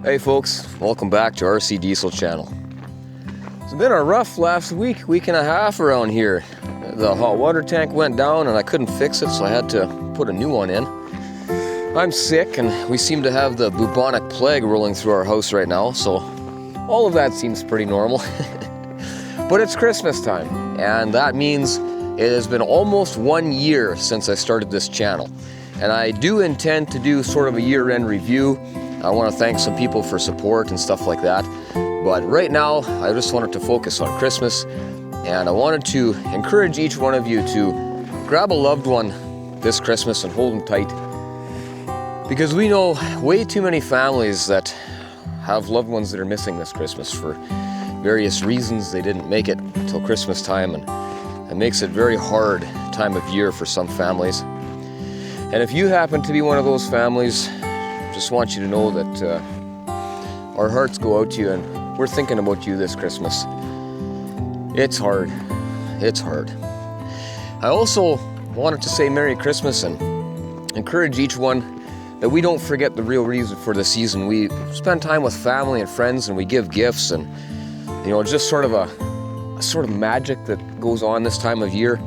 Hey folks, welcome back to RCDiesel Channel. It's been a rough last week and a half around here. The hot water tank went down and I couldn't fix it, so I had to put a new one in. I'm sick and we seem to have the bubonic plague rolling through our house right now, so all of that seems pretty normal. But it's Christmas time, and that means it has been almost 1 year since I started this channel. And I do intend to do sort of a year-end review. I want to thank some people for support and stuff like that. But right now, I just wanted to focus on Christmas. And I wanted to encourage each one of you to grab a loved one this Christmas and hold them tight. Because we know way too many families that have loved ones that are missing this Christmas for various reasons. They didn't make it until Christmas time, and it makes it a very hard time of year for some families. And if you happen to be one of those families, just want you to know that our hearts go out to you, and we're thinking about you this Christmas. It's hard. It's hard. I also wanted to say Merry Christmas and encourage each one that we don't forget the real reason for the season. We spend time with family and friends, and we give gifts, and just sort of a sort of magic that goes on this time of year.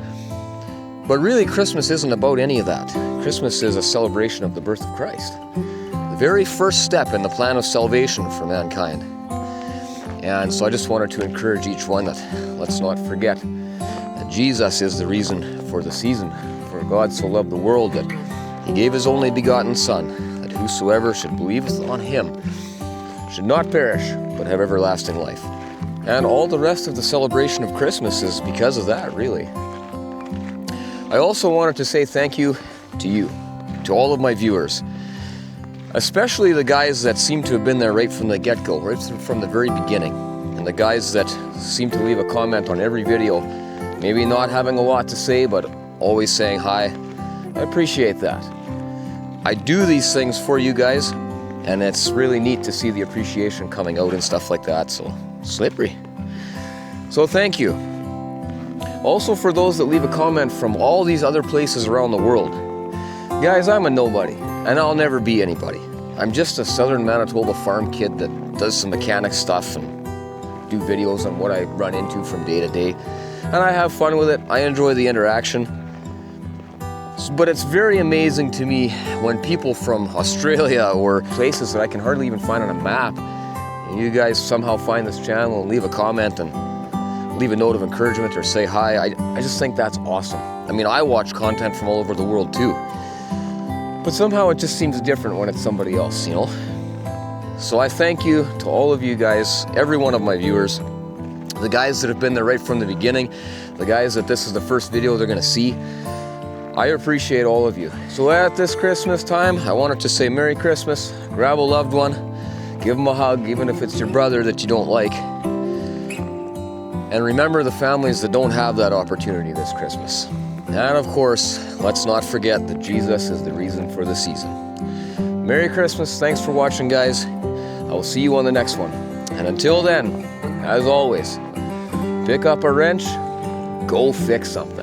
But really, Christmas isn't about any of that. Christmas is a celebration of the birth of Christ. The very first step in the plan of salvation for mankind. And so I just wanted to encourage each one that let's not forget that Jesus is the reason for the season. For God so loved the world that He gave His only begotten Son, that whosoever should believe on Him should not perish, but have everlasting life. And all the rest of the celebration of Christmas is because of that, really. I also wanted to say thank you to you, to all of my viewers. Especially the guys that seem to have been there right from the get-go, right from the very beginning. And the guys that seem to leave a comment on every video, maybe not having a lot to say, but always saying hi. I appreciate that. I do these things for you guys, and it's really neat to see the appreciation coming out and stuff like that, so slippery. So thank you. Also for those that leave a comment from all these other places around the world. Guys, I'm a nobody, and I'll never be anybody. I'm just a southern Manitoba farm kid that does some mechanic stuff and do videos on what I run into from day to day. And I have fun with it. I enjoy the interaction. But it's very amazing to me when people from Australia or places that I can hardly even find on a map, and you guys somehow find this channel and leave a comment and leave a note of encouragement or say hi. I just think that's awesome. I mean, I watch content from all over the world too. But somehow it just seems different when it's somebody else, So I thank you to all of you guys, every one of my viewers, the guys that have been there right from the beginning, the guys that this is the first video they're gonna see. I appreciate all of you. So at this Christmas time, I wanted to say Merry Christmas, grab a loved one, give them a hug, even if it's your brother that you don't like. And remember the families that don't have that opportunity this Christmas. And of course, let's not forget that Jesus is the reason for the season. Merry Christmas, thanks for watching, guys. I will see you on the next one. And until then, as always, pick up a wrench, go fix something.